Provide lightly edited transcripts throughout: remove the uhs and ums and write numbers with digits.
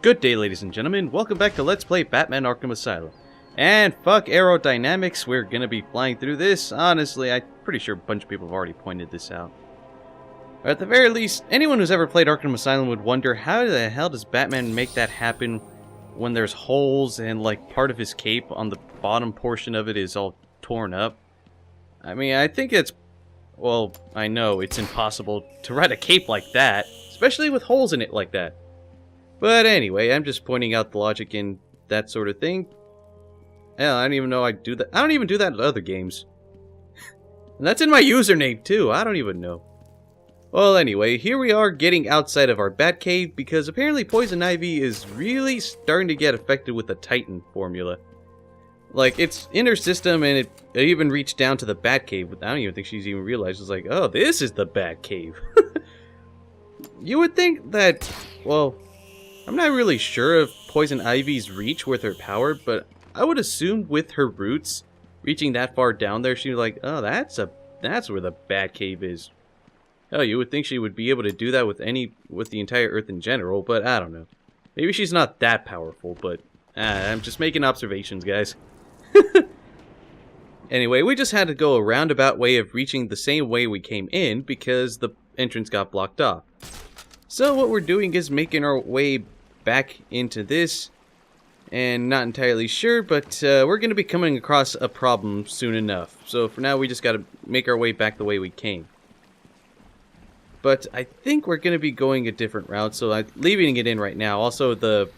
Good day, ladies and gentlemen. Welcome back to Let's Play Batman Arkham Asylum. And fuck aerodynamics, we're gonna be flying through this. Honestly, I'm pretty sure a bunch of people have already pointed this out. Or at the very least, anyone who's ever played Arkham Asylum would wonder how the hell does Batman make that happen when there's holes and like part of his cape on the bottom portion of it is all torn up. I mean, I think it's, well, I know it's impossible to ride a cape like that, especially with holes in it like that. But anyway, I'm just pointing out the logic in that sort of thing. Hell, I don't even know I do that. I don't even do that in other games. And that's in my username too. I don't even know. Well, anyway, here we are getting outside of our Batcave because apparently Poison Ivy is really starting to get affected with the Titan formula. Like, it's in her system and it even reached down to the Batcave. I don't even think she's even realized. It's like, oh, this is the Batcave. You would think that, well, I'm not really sure of Poison Ivy's reach with her power, but I would assume with her roots reaching that far down there, she'd be like, oh, that's where the Batcave is. Hell, you would think she would be able to do that with the entire Earth in general, but I don't know. Maybe she's not that powerful, but I'm just making observations, guys. Anyway, we just had to go a roundabout way of reaching the same way we came in because the entrance got blocked off. So what we're doing is making our way back into this, and not entirely sure, but we're going to be coming across a problem soon enough. So for now, we just got to make our way back the way we came. But I think we're going to be going a different route, so I'm leaving it in right now. Also, the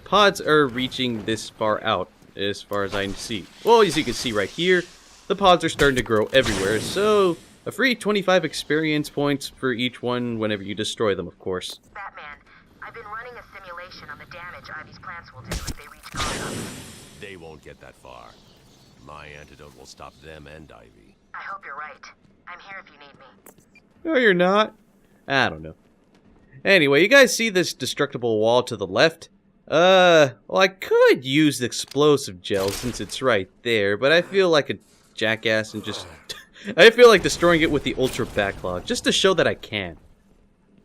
pods are reaching this far out, as far as I can see. Well, as you can see right here, the pods are starting to grow everywhere, so a free 25 experience points for each one whenever you destroy them, of course. Batman, I've been running a simulation on the damage Ivy's plants will do if they reach Gotham. They won't get that far. My antidote will stop them and Ivy. I hope you're right. I'm here if you need me. No, you're not. I don't know. Anyway, you guys see this destructible wall to the left? Well, I could use the explosive gel since it's right there, but I feel like a jackass and just... I feel like destroying it with the Ultra Backlog, just to show that I can.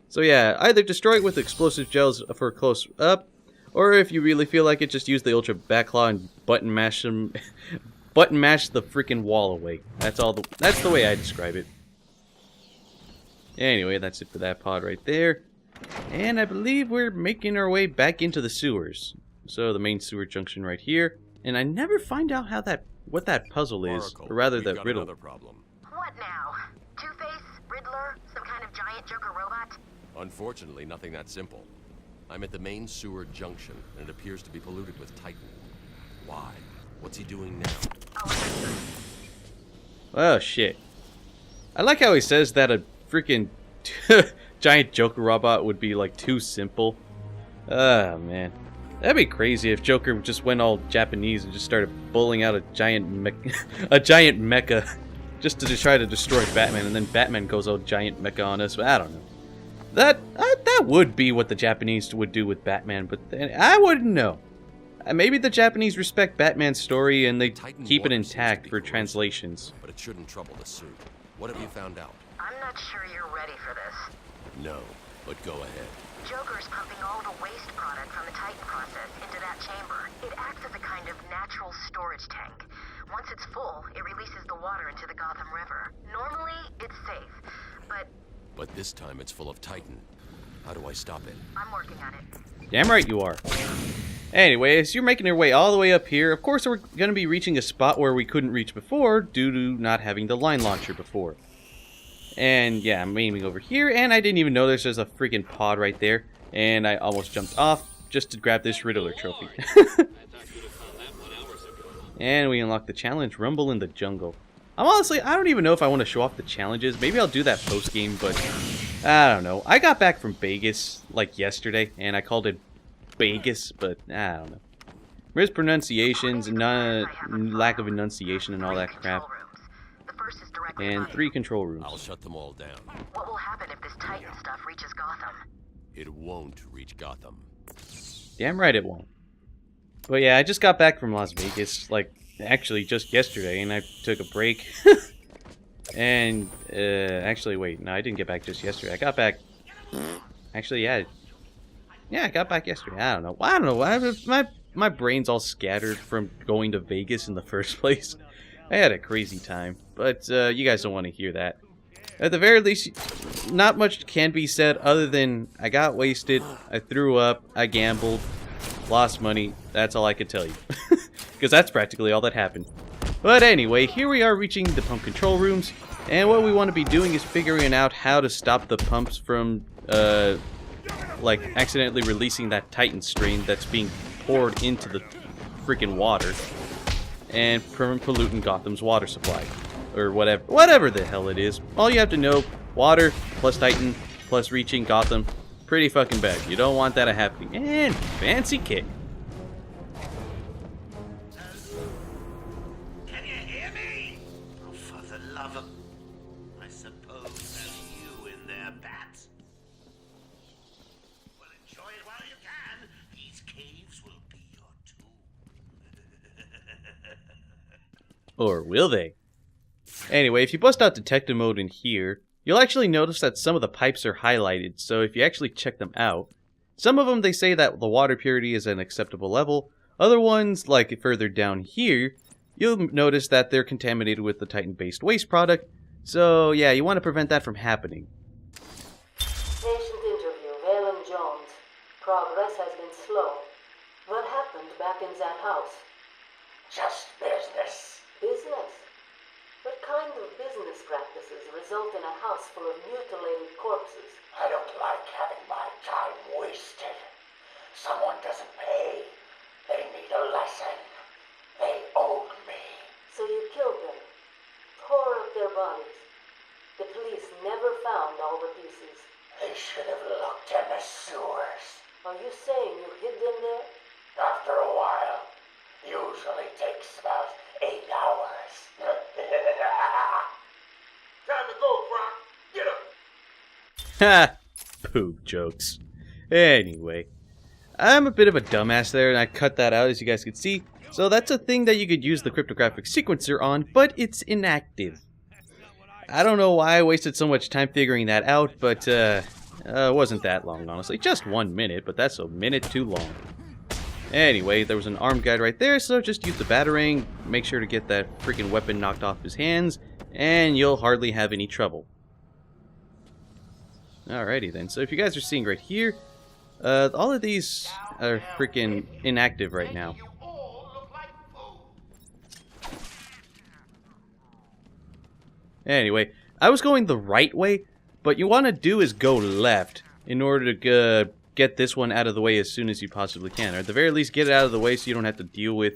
So yeah, either destroy it with explosive gels for close up, or if you really feel like it, just use the Ultra Backlog and button mash them... button mash the freaking wall away. That's the way I describe it. Anyway, that's it for that pod right there. And I believe we're making our way back into the sewers. So the main sewer junction right here. And I never find out how what that puzzle is, Oracle, or rather we've the got riddle. another problem. What now? Two-Face? Riddler? Some kind of giant Joker robot? Unfortunately, nothing that simple. I'm at the main sewer junction, and it appears to be polluted with Titan. Why? What's he doing now? Oh, shit. I like how he says that a freaking giant Joker robot would be, like, too simple. Oh, man. That'd be crazy if Joker just went all Japanese and just started bullying out a giant mecha just to try to destroy Batman, and then Batman goes all giant mecha on us. I don't know. That would be what the Japanese would do with Batman, but I wouldn't know. Maybe the Japanese respect Batman's story and they Titan keep it water seems to intact be for corrosive, translations. But it shouldn't trouble the suit. What have you found out? I'm not sure you're ready for this. No, but go ahead. Joker's pumping all the waste product from the Titan process into that chamber. It acts as a kind of natural storage tank. Once it's full, it releases the water into the Gotham River. Normally, it's safe, But this time it's full of Titan. How do I stop it? I'm working on it. Damn right you are. Anyways, you're making your way all the way up here. Of course, we're going to be reaching a spot where we couldn't reach before due to not having the line launcher before. And yeah, I'm aiming over here, and I didn't even know there's a freaking pod right there. And I almost jumped off just to grab this Riddler trophy. And we unlock the challenge, Rumble in the Jungle. I don't even know if I want to show off the challenges. Maybe I'll do that post-game, but I don't know. I got back from Vegas, like, yesterday, and I called it Vegas, but I don't know. Mispronunciations, lack of enunciation, and all that crap. And 3 control rooms. I'll shut them all down. What will happen if this Titan stuff reaches Gotham? It won't reach Gotham. Damn right it won't. But yeah, I just got back from Las Vegas, like, actually just yesterday, and I took a break. And, actually, wait, no, I didn't get back just yesterday. I got back, actually, yeah, Yeah, I got back yesterday. I don't know. I don't know. My brain's all scattered from going to Vegas in the first place. I had a crazy time, but you guys don't want to hear that. At the very least, not much can be said other than I got wasted, I threw up, I gambled, lost money. That's all I could tell you. Because that's practically all that happened. But anyway, here we are reaching the pump control rooms, and what we want to be doing is figuring out how to stop the pumps from, like, accidentally releasing that Titan strain that's being poured into the freaking water, and from polluting Gotham's water supply. Or whatever the hell it is. All you have to know, water plus Titan plus reaching Gotham, pretty fucking bad. You don't want that happening. And fancy kick. Can you hear me? Oh, for the love of... I suppose there's you in there, Bat. Well, enjoy it while you can. These caves will be your tomb. Or will they? Anyway, if you bust out detective mode in here, you'll actually notice that some of the pipes are highlighted, so if you actually check them out, some of them they say that the water purity is at an acceptable level, other ones, like further down here, you'll notice that they're contaminated with the Titan-based waste product, so yeah, you want to prevent that from happening. Patient interview, Valen Jones. Progress has been slow. What happened back in that house? Just business. Business? What kind of business practices result in a house full of mutilated corpses? I don't like having my time wasted. Someone doesn't pay. They need a lesson. They owed me. So you killed them, tore up their bodies. The police never found all the pieces. They should have looked in the sewers. Are you saying you hid them there? After a while. Usually takes about 8 hours. Time to go, Brock. Get him. Ha! Poop jokes. Anyway, I'm a bit of a dumbass there, and I cut that out as you guys can see. So that's a thing that you could use the cryptographic sequencer on, but it's inactive. I don't know why I wasted so much time figuring that out, but it wasn't that long, honestly. Just 1 minute, but that's a minute too long. Anyway, there was an armed guy right there, so just use the batarang, make sure to get that freaking weapon knocked off his hands, and you'll hardly have any trouble. Alrighty then, so if you guys are seeing right here, all of these are freaking inactive right now. Anyway, I was going the right way, but you want to do is go left in order to get this one out of the way as soon as you possibly can. Or at the very least, get it out of the way so you don't have to deal with,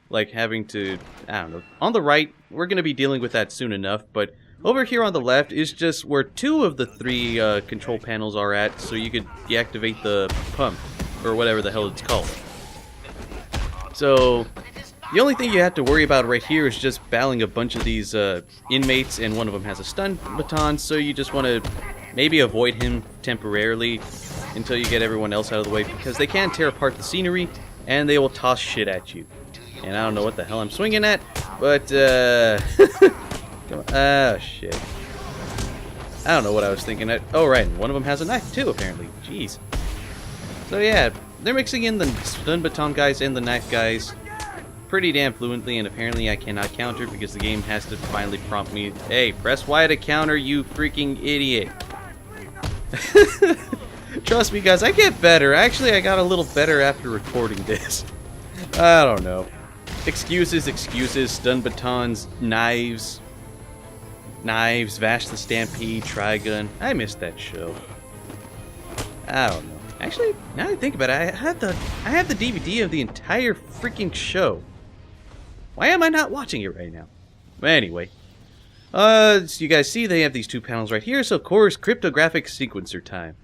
like, having to, I don't know. On the right, we're going to be dealing with that soon enough, but over here on the left is just where 2 of the 3 control panels are at, so you could deactivate the pump, or whatever the hell it's called. So, the only thing you have to worry about right here is just battling a bunch of these inmates, and one of them has a stun baton, so you just want to maybe avoid him temporarily until you get everyone else out of the way, because they can tear apart the scenery, and they will toss shit at you. And I don't know what the hell I'm swinging at, but, come on. Oh, shit. I don't know what I was thinking. Oh, right, and one of them has a knife, too, apparently. Jeez. So, yeah, they're mixing in the stun baton guys and the knife guys pretty damn fluently, and apparently I cannot counter because the game has to finally prompt me, hey, press Y to counter, you freaking idiot. Trust me, guys, I get better. Actually, I got a little better after recording this. I don't know. Excuses, stun batons, knives, Vash the Stampede, Trigun. I missed that show. I don't know. Actually, now that I think about it, I have the DVD of the entire freaking show. Why am I not watching it right now? Anyway, so you guys see they have these 2 panels right here, so of course, cryptographic sequencer time.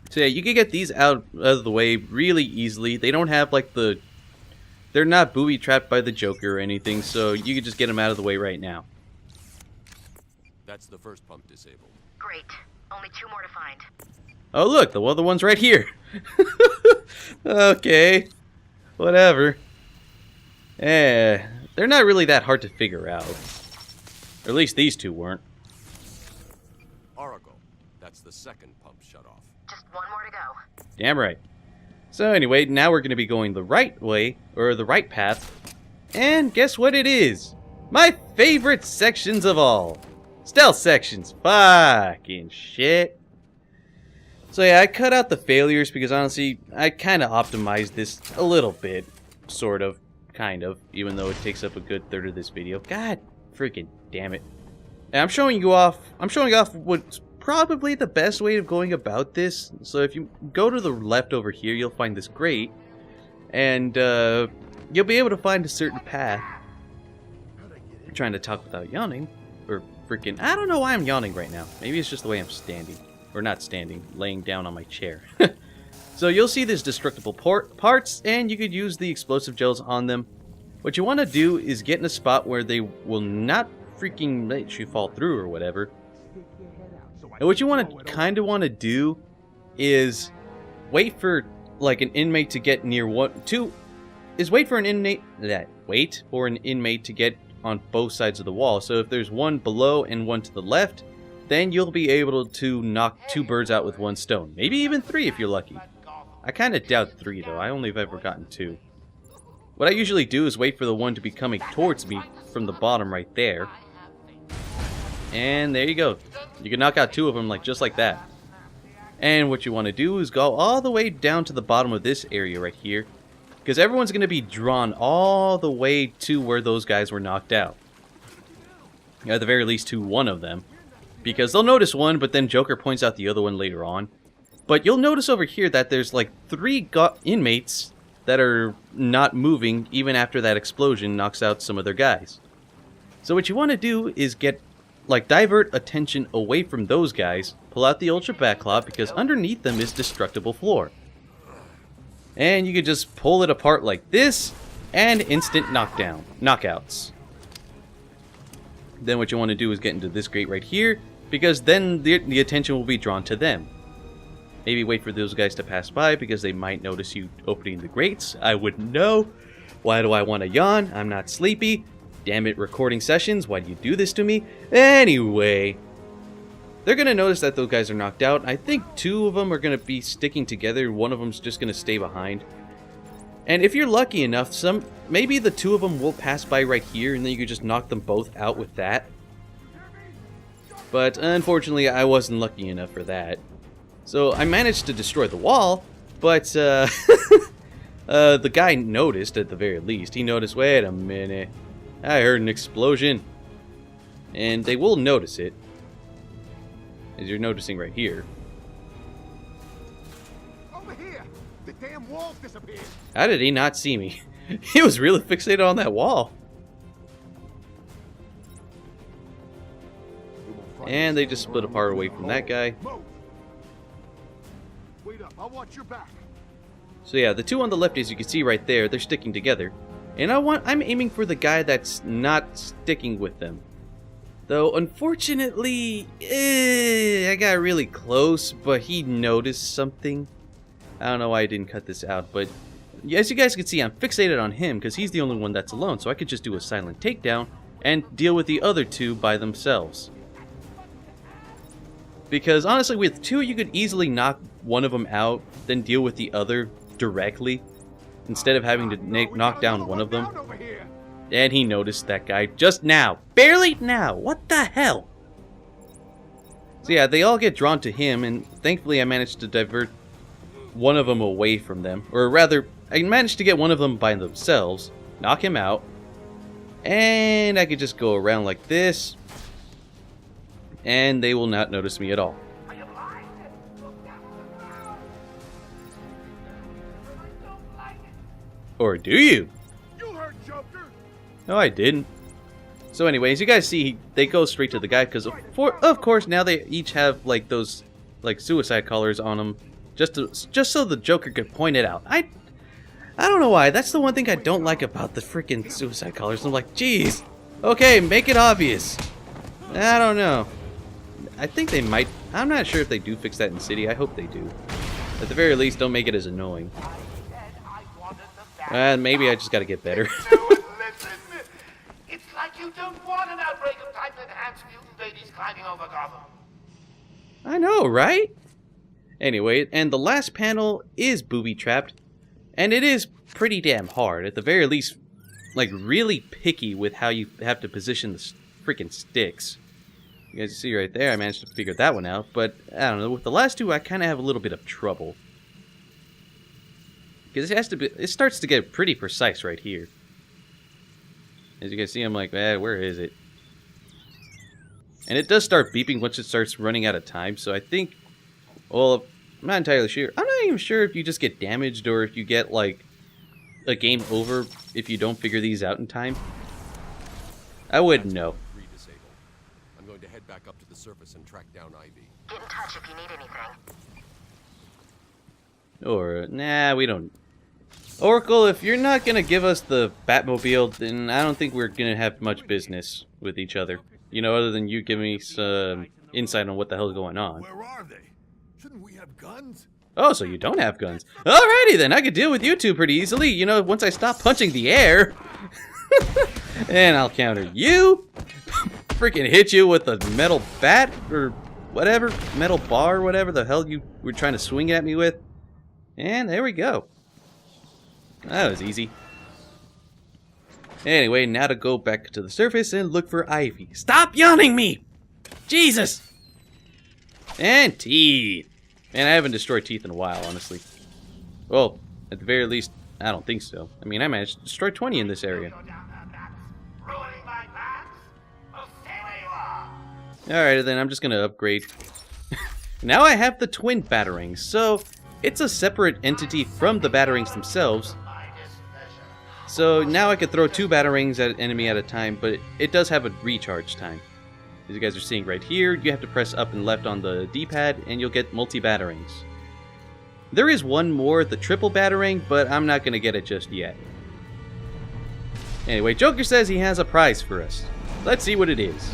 So yeah, you can get these out of the way really easily. They don't have like they're not booby-trapped by the Joker or anything, so you can just get them out of the way right now. That's the first pump disabled. Great. Only 2 more to find. Oh look, the other one's right here. Okay, whatever. They're not really that hard to figure out. Or at least these 2 weren't. Oracle. That's the second pump shut off. Just One more to go. Damn right. So anyway, now we're going to be going the right way, or the right path. And guess what it is? My favorite sections of all. Stealth sections. Fucking shit. So yeah, I cut out the failures because honestly, I kind of optimized this a little bit. Sort of. Kind of. Even though it takes up a good third of this video. God freaking damn it. And I'm showing off what's probably the best way of going about this. So if you go to the left over here, you'll find this grate. And you'll be able to find a certain path. I'm trying to talk without yawning. Or freaking... I don't know why I'm yawning right now. Maybe it's just the way I'm standing. Or not standing. Laying down on my chair. So you'll see these destructible parts. And you could use the explosive gels on them. What you want to do is get in a spot where they will not freaking let you fall through or whatever. And what you kind of want to do is wait for like an inmate to get near wait for an inmate to get on both sides of the wall. So if there's one below and one to the left, then you'll be able to knock 2 birds out with 1 stone. Maybe even 3 if you're lucky. I kind of doubt 3 though. I only have ever gotten 2. What I usually do is wait for the one to be coming towards me from the bottom right there. And there you go. You can knock out 2 of them just like that. And what you want to do is go all the way down to the bottom of this area right here. Because everyone's going to be drawn all the way to where those guys were knocked out. At the very least to one of them. Because they'll notice one, but then Joker points out the other one later on. But you'll notice over here that there's like 3 inmates that are not moving even after that explosion knocks out some of their guys. So what you want to do is divert attention away from those guys, pull out the Ultra Backclaw because underneath them is destructible floor. And you can just pull it apart like this, and instant knockouts. Then what you want to do is get into this grate right here, because then the attention will be drawn to them. Maybe wait for those guys to pass by, because they might notice you opening the grates. I wouldn't know. Why do I want to yawn? I'm not sleepy. Damn it, recording sessions, why do you do this to me? Anyway, they're going to notice that those guys are knocked out. I think 2 of them are going to be sticking together. One of them's just going to stay behind. And if you're lucky enough, maybe the 2 of them will pass by right here, and then you could just knock them both out with that. But unfortunately, I wasn't lucky enough for that. So I managed to destroy the wall, but the guy noticed at the very least. He noticed, wait a minute, I heard an explosion. And they will notice it, as you're noticing right here. Over here! The damn wall disappeared! How did he not see me? He was really fixated on that wall. And they just split apart away from that guy. Wait up, I'll watch your back. So yeah, the 2 on the left, as you can see right there, they're sticking together. And I'm aiming for the guy that's not sticking with them. Though, unfortunately, I got really close, but he noticed something. I don't know why I didn't cut this out, but as you guys can see, I'm fixated on him because he's the only one that's alone, so I could just do a silent takedown and deal with the other 2 by themselves. Because honestly, with 2, you could easily knock one of them out, then deal with the other directly, instead of having to knock down one of them. And he noticed that guy just now. Barely now. What the hell? So yeah, they all get drawn to him, and thankfully I managed to divert one of them away from them. Or rather, I managed to get one of them by themselves, knock him out, and I could just go around like this, and they will not notice me at all. Or do you? You heard Joker. No, I didn't. So anyways, you guys see, they go straight to the guy, because of course now they each have like those suicide collars on them, just so the Joker could point it out. I don't know why. That's the one thing I don't like about the freaking suicide collars. I'm like, geez, okay, make it obvious. I don't know. I think they might. I'm not sure if they do fix that in City. I hope they do. At the very least, don't make it as annoying. Maybe I just gotta get better. Listen, it's like you don't want an outbreak of type-enhanced mutant babies climbing over Gotham. I know, right? Anyway, and the last panel is booby-trapped, and it is pretty damn hard. At the very least, like, really picky with how you have to position the freaking sticks. You guys see right there, I managed to figure that one out, but I don't know, with the last two, I kind of have a little bit of trouble. Because it starts to get pretty precise right here. As you guys see, I'm like, where is it? And it does start beeping once it starts running out of time, so I think, well, I'm not entirely sure. I'm not even sure if you just get damaged or if you get, like, a game over if you don't figure these out in time. I wouldn't know. I'm going to head back up to the surface and track down Ivy. Get in touch if you need anything. Or, nah, we don't. Oracle, if you're not gonna give us the Batmobile, then I don't think we're gonna have much business with each other. You know, other than you giving me some insight on what the hell's going on. Where are they? Shouldn't we have guns? Oh, so you don't have guns. Alrighty then, I could deal with you two pretty easily. You know, once I stop punching the air. And I'll counter you. Freaking hit you with a metal bat or whatever. Metal bar, whatever the hell you were trying to swing at me with. And there we go. That was easy. Anyway, now to go back to the surface and look for Ivy. Stop yawning me! Jesus! And teeth. Man, I haven't destroyed teeth in a while, honestly. Well, at the very least, I don't think so. I mean, I managed to destroy 20 in this area. Alright, then I'm just gonna upgrade. Now I have the twin batarangs, so it's a separate entity from the batarangs themselves. So now I could throw 2 batarangs at an enemy at a time, but it does have a recharge time. As you guys are seeing right here, you have to press up and left on the D-pad and you'll get multi-batarangs. There is one more, the triple batarang, but I'm not going to get it just yet. Anyway, Joker says he has a prize for us. Let's see what it is.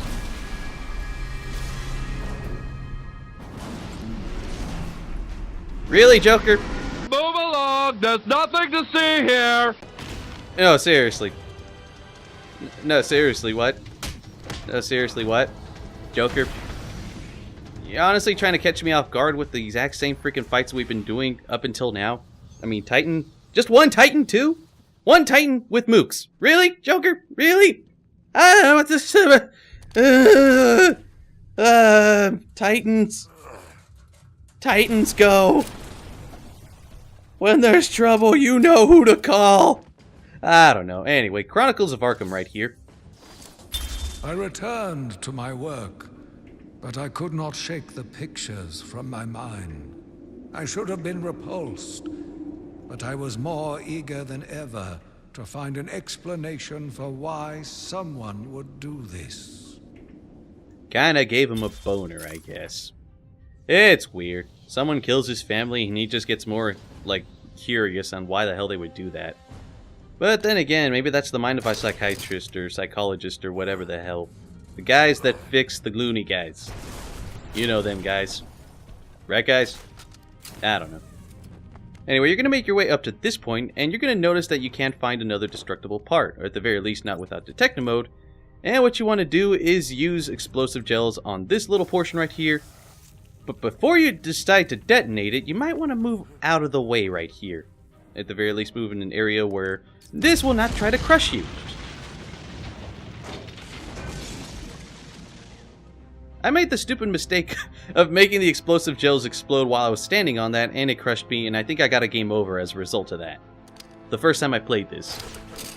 Really, Joker? Move along, there's nothing to see here! No, seriously. No, seriously, what? No, seriously, what? Joker? You're honestly trying to catch me off guard with the exact same freaking fights we've been doing up until now? I mean, Titan? Just one Titan, too? One Titan with mooks. Really, Joker? Really? I don't know what this is. Titans. Titans go. When there's trouble, you know who to call. I don't know. Anyway, Chronicles of Arkham right here. I returned to my work, but I could not shake the pictures from my mind. I should have been repulsed, but I was more eager than ever to find an explanation for why someone would do this. Kinda gave him a boner, I guess. It's weird. Someone kills his family and he just gets more, like, curious on why the hell they would do that. But then again, maybe that's the mind of a psychiatrist or psychologist or whatever the hell. The guys that fix the loony guys. You know them guys. Right, guys? I don't know. Anyway, you're going to make your way up to this point, and you're going to notice that you can't find another destructible part, or at the very least not without detective mode. And what you want to do is use explosive gels on this little portion right here. But before you decide to detonate it, you might want to move out of the way right here. At the very least, move in an area where this will not try to crush you. I made the stupid mistake of making the explosive gels explode while I was standing on that, and it crushed me, and I think I got a game over as a result of that. The first time I played this.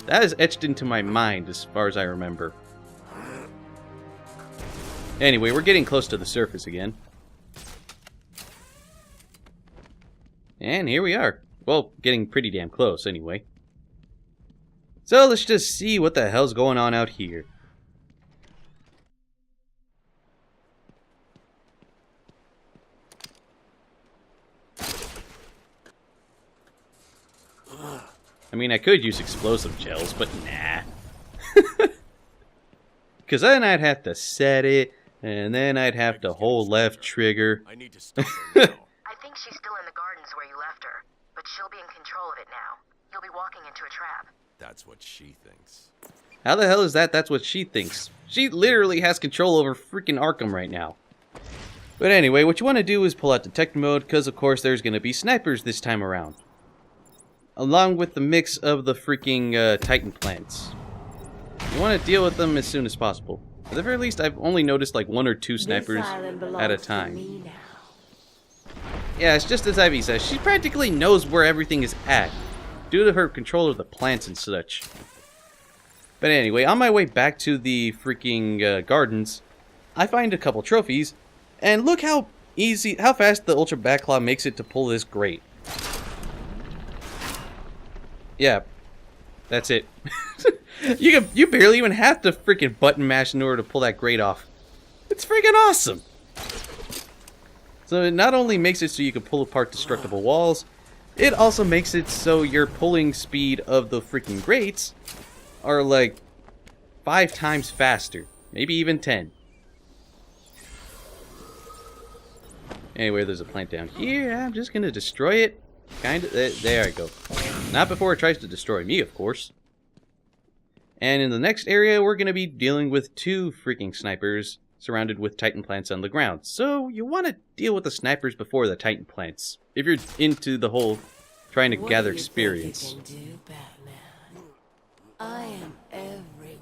That is etched into my mind as far as I remember. Anyway, we're getting close to the surface again. And here we are. Well, getting pretty damn close anyway. So let's just see what the hell's going on out here. I mean, I could use explosive gels, but nah. Because then I'd have to set it, and then I'd have to hold left trigger. I need to stop her now. I think she's still in the gardens where you left her, but she'll be in control of it now. You'll be walking into a trap. That's what she thinks. How the hell is that? That's what she thinks. She literally has control over freaking Arkham right now. But anyway, what you want to do is pull out detective mode, because of course there's going to be snipers this time around. Along with the mix of the freaking Titan plants. You want to deal with them as soon as possible. At the very least, I've only noticed like 1 or 2 snipers at a time. Yeah, it's just as Ivy says, she practically knows where everything is at, due to her control of the plants and such. But anyway, on my way back to the freaking gardens, I find a couple trophies, and look how fast the Ultra Batclaw makes it to pull this grate. Yeah, that's it. You barely even have to freaking button mash in order to pull that grate off. It's freaking awesome. So it not only makes it so you can pull apart destructible walls, it also makes it so your pulling speed of the freaking grates are like 5 times faster, maybe even 10. Anyway, there's a plant down here. I'm just gonna destroy it. Kinda. There I go. Not before it tries to destroy me, of course. And in the next area, we're gonna be dealing with 2 freaking snipers surrounded with Titan plants on the ground. So you want to deal with the snipers before the Titan plants, if you're into the whole trying to gather experience. What do you think you can do, Batman? I am everywhere.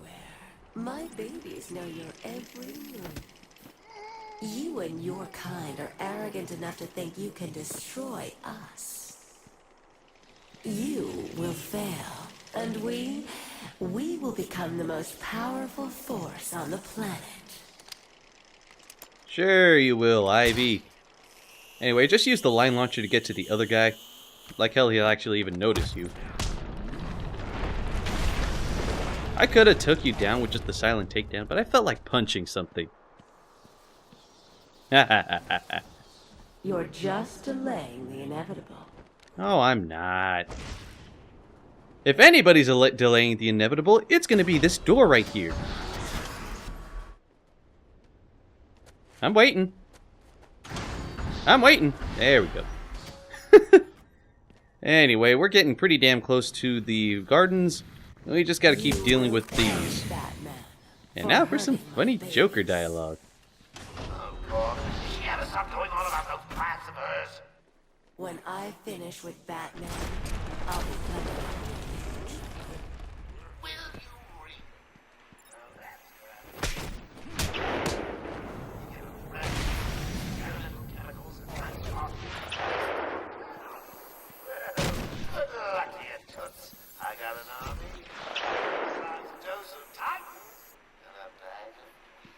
My babies know your every move. You and your kind are arrogant enough to think you can destroy us. You will fail, and we will become the most powerful force on the planet. Sure you will, Ivy. Anyway, just use the line launcher to get to the other guy. Like hell he'll actually even notice you. I could have took you down with just the silent takedown, but I felt like punching something. You're just delaying the inevitable. Oh, I'm not. If anybody's delaying the inevitable, it's going to be this door right here. I'm waiting. I'm waiting. There we go. Anyway, we're getting pretty damn close to the gardens. We just got to keep dealing with these. And now for some funny Joker dialogue. She ever stop going on about those plans of hers? When I finish with Batman, I'll be coming. Will you read? Lucky it toots. I got an army, a dose of Titan, and a bag of weed.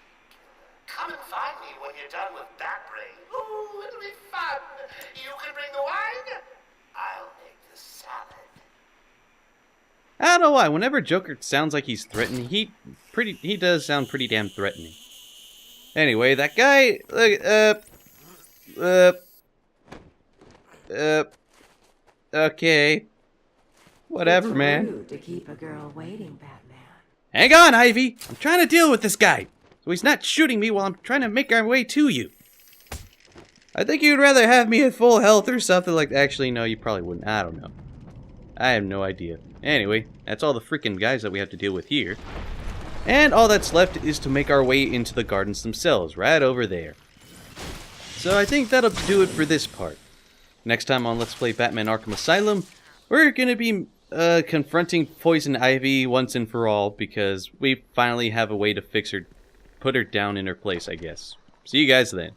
Come and find me when you're done with that brain. Ooh, it'll be fun. You can bring the wine. I'll make the salad. I don't know why. Whenever Joker sounds like he's threatening, he does sound pretty damn threatening. Anyway, that guy, okay, whatever, man. Rude to keep a girl waiting, Batman. Hang on, Ivy. I'm trying to deal with this guy, so he's not shooting me while I'm trying to make our way to you. I think you'd rather have me at full health or something like that. Actually, no, you probably wouldn't. I don't know. I have no idea. Anyway, that's all the freaking guys that we have to deal with here. And all that's left is to make our way into the gardens themselves, right over there. So I think that'll do it for this part. Next time on Let's Play Batman Arkham Asylum, we're going to be confronting Poison Ivy once and for all, because we finally have a way to fix her, put her down in her place, I guess. See you guys then.